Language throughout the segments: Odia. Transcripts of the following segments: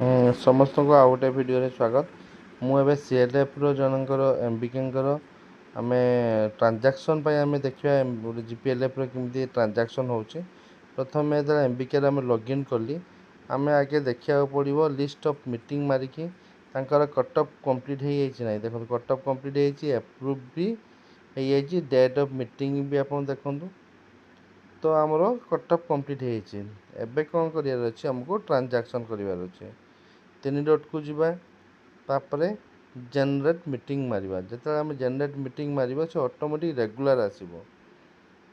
ସମସ୍ତଙ୍କୁ ଆଉ ଗୋଟେ ଭିଡ଼ିଓରେ ସ୍ୱାଗତ। ମୁଁ ଏବେ CLFର ଜଣଙ୍କର MBKଙ୍କର ଆମେ ଟ୍ରାଞ୍ଜାକ୍ସନ୍ ପାଇଁ ଆମେ ଦେଖିବା GPLFର କେମିତି ଟ୍ରାଞ୍ଜାକ୍ସନ୍ ହେଉଛି। ପ୍ରଥମେ ଯେତେବେଳେ MBKରେ ଆମେ ଲଗ୍ଇନ୍ କଲି ଆମେ ଆଗେ ଦେଖିବାକୁ ପଡ଼ିବ ଲିଷ୍ଟ ଅଫ୍ ମିଟିଂ ମାରିକି ତାଙ୍କର କଟଅଫ୍ କମ୍ପ୍ଲିଟ୍ ହେଇଯାଇଛି ନାହିଁ। ଦେଖନ୍ତୁ କଟଅଫ୍ କମ୍ପ୍ଲିଟ୍ ହେଇଯାଇଛି, ଆପ୍ରୁଭ୍ ବି ହେଇଯାଇଛି, ଡେଟ୍ ଅଫ୍ ମିଟିଂ ବି ଆପଣ ଦେଖନ୍ତୁ। ତ ଆମର କଟଅଫ୍ କମ୍ପ୍ଲିଟ୍ ହେଇଯାଇଛି। ଏବେ କ'ଣ କରିବାର ଅଛି, ଆମକୁ ଟ୍ରାଞ୍ଜାକ୍ସନ୍ କରିବାର ଅଛି। 3 ଡଟ୍କୁ ଯିବା, ତାପରେ ଜେନେରେଟ୍ ମିଟିଂ ମାରିବା। ଯେତେବେଳେ ଆମେ ଜେନେରେଟ୍ ମିଟିଂ ମାରିବା ସେ ଅଟୋମେଟିକ୍ ରେଗୁଲାର ଆସିବ।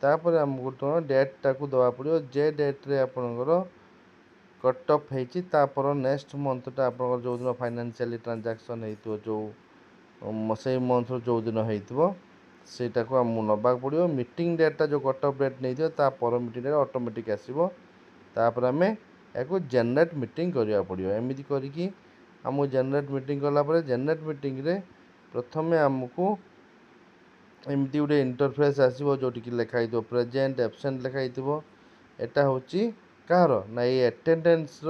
ତାପରେ ଆମକୁ ଡେଟ୍ଟାକୁ ଦେବାକୁ ପଡ଼ିବ, ଯେ ଡେଟ୍ରେ ଆପଣଙ୍କର କଟ୍ ଅଫ୍ ହେଇଛି ତାପରେ ନେକ୍ସଟ ମନ୍ଥଟା ଆପଣଙ୍କର ଯେଉଁଦିନ ଫାଇନାନ୍ସିଆଲି ଟ୍ରାଞ୍ଜାକ୍ସନ୍ ହେଇଥିବ, ସେଇ ମନ୍ଥର ଯେଉଁଦିନ ହେଇଥିବ ସେଇଟାକୁ ଆମକୁ ନେବାକୁ ପଡ଼ିବ। ମିଟିଂ ଡେଟ୍ଟା ଯେଉଁ କଟ୍ ଅଫ୍ ଡେଟ୍ ନେଇଥିବ ତା ପର ମିଟିଂ ଡେଟ୍ ଅଟୋମେଟିକ୍ ଆସିବ। ତାପରେ ଆମେ ଏହାକୁ ଜେନେରେଟ୍ ମିଟିଂ କରିବାକୁ ପଡ଼ିବ। ଏମିତି କରିକି ଆମକୁ ଜେନେରେଟ୍ ମିଟିଂ କଲା ପରେ ଜେନେରେଟ୍ ମିଟିଂରେ ପ୍ରଥମେ ଆମକୁ ଏମିତି ଗୋଟେ ଇଣ୍ଟରଫେସ୍ ଆସିବ ଯେଉଁଠିକି ଲେଖା ହେଇଥିବ ପ୍ରେଜେଣ୍ଟ ଆବସେଣ୍ଟ ଲେଖା ହେଇଥିବ। ଏଟା ହେଉଛି କାହାର ନା ଏଇ ଆଟେଣ୍ଡାନ୍ସର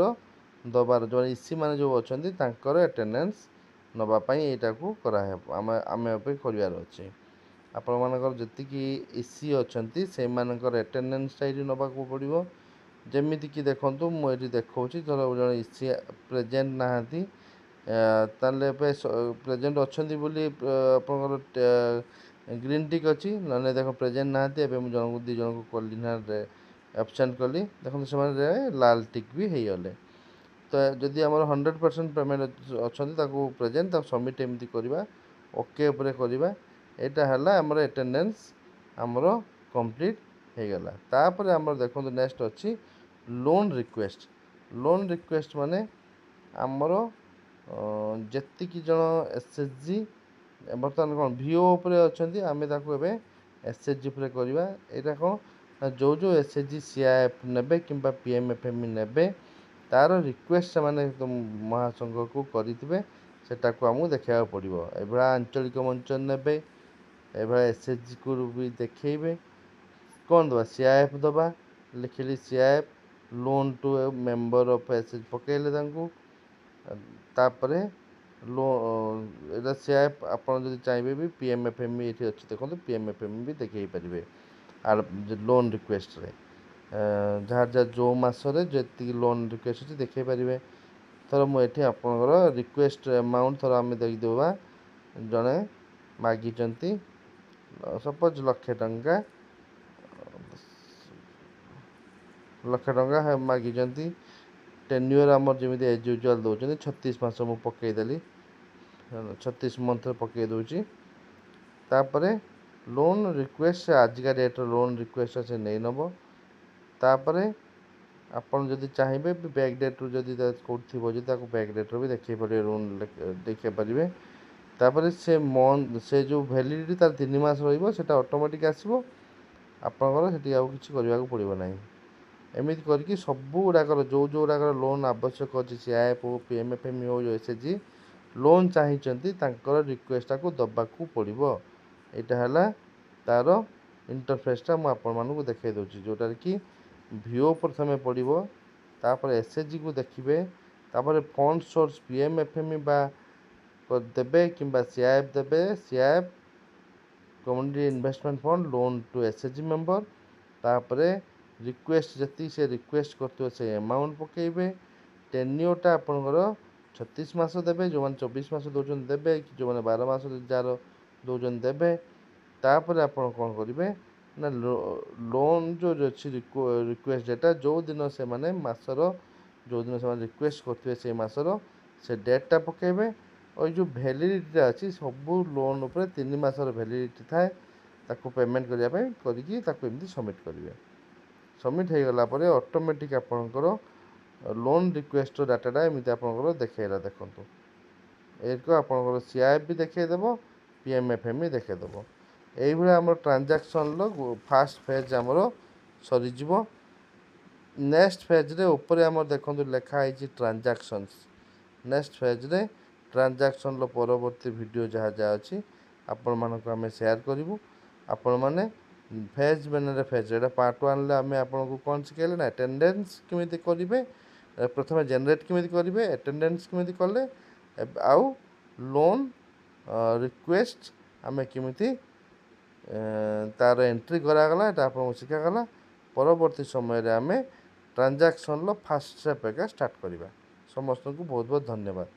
ଦେବାର, ଯେଉଁ ଇସି ମାନେ ଯେଉଁ ଅଛନ୍ତି ତାଙ୍କର ଆଟେଣ୍ଡାନ୍ସ ନେବା ପାଇଁ ଏଇଟାକୁ କରାହେବ। ଆମେ ଏବେ କରିବାର ଅଛି। ଆପଣମାନଙ୍କର ଯେତିକି ଇସି ଅଛନ୍ତି ସେଇମାନଙ୍କର ଆଟେଣ୍ଡାନ୍ସଟା ଏଇଠି ନେବାକୁ ପଡ଼ିବ। ଯେମିତିକି ଦେଖନ୍ତୁ ମୁଁ ଏଠି ଦେଖାଉଛି, ଧର ଜଣେ ଇସି ପ୍ରେଜେଣ୍ଟ ନାହାନ୍ତି, ତାହେଲେ ଏବେ ପ୍ରେଜେଣ୍ଟ ଅଛନ୍ତି ବୋଲି ଆପଣଙ୍କର ଗ୍ରୀନ୍ ଟିକ୍ ଅଛି, ନହେଲେ ଦେଖ ପ୍ରେଜେଣ୍ଟ ନାହାନ୍ତି। ଏବେ ମୁଁ ଜଣଙ୍କୁ 2 ଜଣଙ୍କୁ କଲି ନା ଆବସେଣ୍ଟ କଲି, ଦେଖନ୍ତୁ ସେମାନେ ଲାଲ ଟିକ୍ ବି ହେଇଗଲେ। ତ ଯଦି ଆମର 100% ପେମେଣ୍ଟ ଅଛନ୍ତି ତାକୁ ପ୍ରେଜେଣ୍ଟ, ତାକୁ ସବମିଟ୍ ଏମିତି କରିବା, ଓକେ ଉପରେ କରିବା। ଏଇଟା ହେଲା ଆମର ଆଟେଣ୍ଡାନ୍ସ ଆମର କମ୍ପ୍ଲିଟ୍ ହେଇଗଲା। ତାପରେ ଆମର ଦେଖନ୍ତୁ ନେକ୍ସଟ ଅଛି ଲୋନ୍ ରିକ୍ୱେଷ୍ଟ। ଲୋନ୍ ରିକ୍ୱେଷ୍ଟ ମାନେ ଆମର ଯେତିକି ଜଣ SHG ବର୍ତ୍ତମାନ କ'ଣ ଭିଓ ଉପରେ ଅଛନ୍ତି, ଆମେ ତାକୁ ଏବେ SHG ଉପରେ କରିବା। ଏଇଟା କ'ଣ ନା ଯେଉଁ SHG CIF ନେବେ କିମ୍ବା PMFME ନେବେ ତା'ର ରିକ୍ୱେଷ୍ଟ ସେମାନେ ମହାସଂଘକୁ କରିଥିବେ, ସେଟାକୁ ଆମକୁ ଦେଖିବାକୁ ପଡ଼ିବ। ଏଭଳିଆ ଆଞ୍ଚଳିକ ମଞ୍ଚ ନେବେ, ଏଭଳିଆ SHGକୁ ବି ଦେଖେଇବେ। କ'ଣ ଦେବା, CIF ଦେବା, ଲେଖିଲି CIF loan to member of SHG ପକାଇଲେ ତାଙ୍କୁ। ତାପରେ ଏଇଟା CIF ଆପଣ ଯଦି ଚାହିଁବେ ବି PMFME ଏଠି ଅଛି, ଦେଖନ୍ତୁ PMFME ବି ଦେଖେଇ ପାରିବେ ଲୋନ୍ ରିକ୍ୱେଷ୍ଟରେ। ଯାହା ଯେଉଁ ମାସରେ ଯେତିକି ଲୋନ୍ ରିକ୍ୱେଷ୍ଟ ଅଛି ଦେଖେଇ ପାରିବେ। ଧର ମୁଁ ଏଠି ଆପଣଙ୍କର ରିକ୍ୱେଷ୍ଟ ଆମାଉଣ୍ଟ ଧର ଆମେ ଦେଇଦେବା, ଜଣେ ମାଗିଛନ୍ତି ସପୋଜ ଲକ୍ଷେ ଟଙ୍କା ମାଗିଛନ୍ତି। ଟେନ୍ୟୁଅର୍ ଆମର ଯେମିତି ଏଜ୍ ୟୁଜୁଆଲ୍ ଦେଉଛନ୍ତି 36 ମାସ, ମୁଁ ପକାଇଦେଲି 36 ମନ୍ଥରେ ପକାଇ ଦେଉଛି। ତାପରେ ଲୋନ୍ ରିକ୍ୱେଷ୍ଟ ଆଜିକା ଡେଟ୍ର ଲୋନ୍ ରିକ୍ୱେଷ୍ଟ ସେ ନେଇ ନେବ। ତାପରେ ଆପଣ ଯଦି ଚାହିଁବେ ବ୍ୟାକ୍ ଡେଟ୍ରୁ ଯଦି କେଉଁଠି ଥିବ ଯଦି ତାକୁ ବ୍ୟାକ୍ ଡେଟ୍ର ବି ଦେଖାଇ ପାରିବେ, ଲୋନ୍ ଦେଖାଇ ପାରିବେ। ତାପରେ ସେ ଯେଉଁ ଭ୍ୟାଲିଡ଼ିଟି ତାର 3 ମାସ ରହିବ, ସେଇଟା ଅଟୋମେଟିକ୍ ଆସିବ। ଆପଣଙ୍କର ସେଠି ଆଉ କିଛି କରିବାକୁ ପଡ଼ିବ ନାହିଁ। ଏମିତି କରିକି ସବୁ ଗୁଡ଼ାକର ଯେଉଁଗୁଡ଼ାକର ଲୋନ୍ ଆବଶ୍ୟକ ଅଛି, CIF ହଉ PMFME ହଉ SHG ଲୋନ୍ ଚାହିଁଛନ୍ତି ତାଙ୍କର ରିକ୍ୱେଷ୍ଟଟାକୁ ଦେବାକୁ ପଡ଼ିବ। ଏଇଟା ହେଲା ତା'ର ଇଣ୍ଟରଫେସ୍ଟା ମୁଁ ଆପଣମାନଙ୍କୁ ଦେଖାଇ ଦେଉଛି, ଯେଉଁଟାରେ କି ଭିଓ ପ୍ରଥମେ ପଡ଼ିବ, ତାପରେ SHGକୁ ଦେଖିବେ, ତାପରେ ଫଣ୍ଡ ସୋର୍ସ PMFME ବା ଦେବେ କିମ୍ବା CIF ଦେବେ, CIF community investment fund loan to SHG member. ତାପରେ ରିକ୍ୱେଷ୍ଟ ଯେତିକି ସେ ରିକ୍ୱେଷ୍ଟ କରିଥିବ ସେ ଆମାଉଣ୍ଟ ପକାଇବେ। ଟେନ୍ୟୁଅର୍ଟା ଆପଣଙ୍କର 36 ମାସ ଦେବେ, ଯେଉଁମାନେ 24 ମାସ ଦେଉଛନ୍ତି ଦେବେ, ଯେଉଁମାନେ 12 ମାସ ଯାହାର ଦେଉଛନ୍ତି ଦେବେ। ତାପରେ ଆପଣ କ'ଣ କରିବେ ନା ଲୋନ୍ ଯେଉଁ ଅଛି ରିକ୍ୱେଷ୍ଟ ଡେଟ୍ଟା ଯେଉଁଦିନ ସେମାନେ ଯେଉଁଦିନ ସେମାନେ ରିକ୍ୱେଷ୍ଟ କରିଥିବେ ସେଇ ମାସର ସେ ଡେଟ୍ଟା ପକାଇବେ। ଆଉ ଯେଉଁ ଭ୍ୟାଲିଡ଼ିଟିଟା ଅଛି ସବୁ ଲୋନ୍ ଉପରେ 3 ମାସର ଭ୍ୟାଲିଡ଼ିଟି ଥାଏ, ତାକୁ ପେମେଣ୍ଟ କରିବା ପାଇଁ କରିକି ତାକୁ ଏମିତି ସବମିଟ୍ କରିବେ। ସବମିଟ୍ ହେଇଗଲା ପରେ ଅଟୋମେଟିକ୍ ଆପଣଙ୍କର ଲୋନ୍ ରିକ୍ୱେଷ୍ଟର ଡାଟାଟା ଏମିତି ଆପଣଙ୍କର ଦେଖେଇଲା, ଦେଖନ୍ତୁ ଏଇକୁ ଆପଣଙ୍କର CIF ବି ଦେଖେଇଦେବ, PMFME ଦେଖେଇଦେବ। ଏଇଭଳିଆ ଆମର ଟ୍ରାଞ୍ଜାକ୍ସନ୍ର ଫାର୍ଷ୍ଟ ଫେଜ୍ ଆମର ସରିଯିବ। ନେକ୍ସଟ ଫେଜ୍ରେ ଉପରେ ଆମର ଦେଖନ୍ତୁ ଲେଖା ହେଇଛି ଟ୍ରାଞ୍ଜାକ୍ସନ୍ସ। ନେକ୍ସଟ ଫେଜ୍ରେ ଟ୍ରାଞ୍ଜାକ୍ସନ୍ର ପରବର୍ତ୍ତୀ ଭିଡ଼ିଓ ଯାହା ଅଛି ଆପଣମାନଙ୍କୁ ଆମେ ସେୟାର କରିବୁ। ଆପଣମାନେ ଫେଜ୍ ଫେଜ୍ ଏଇଟା ପାର୍ଟ 1ରେ ଆମେ ଆପଣଙ୍କୁ କ'ଣ ଶିଖାଇଲେ ନା ଆଟେଣ୍ଡାନ୍ସ କେମିତି କରିବେ, प्रथम जेनेट केमी करेंगे अटेंडेंस केमी कले आउ लोन रिक्वेस्ट आम केमी तार एंट्री करागला ये आपको शिखागला परवर्ती समय आम ट्रांजैक्शन फास्ट स्टेप एका स्टार्ट करवा समस्त को बहुत बहुत धन्यवाद।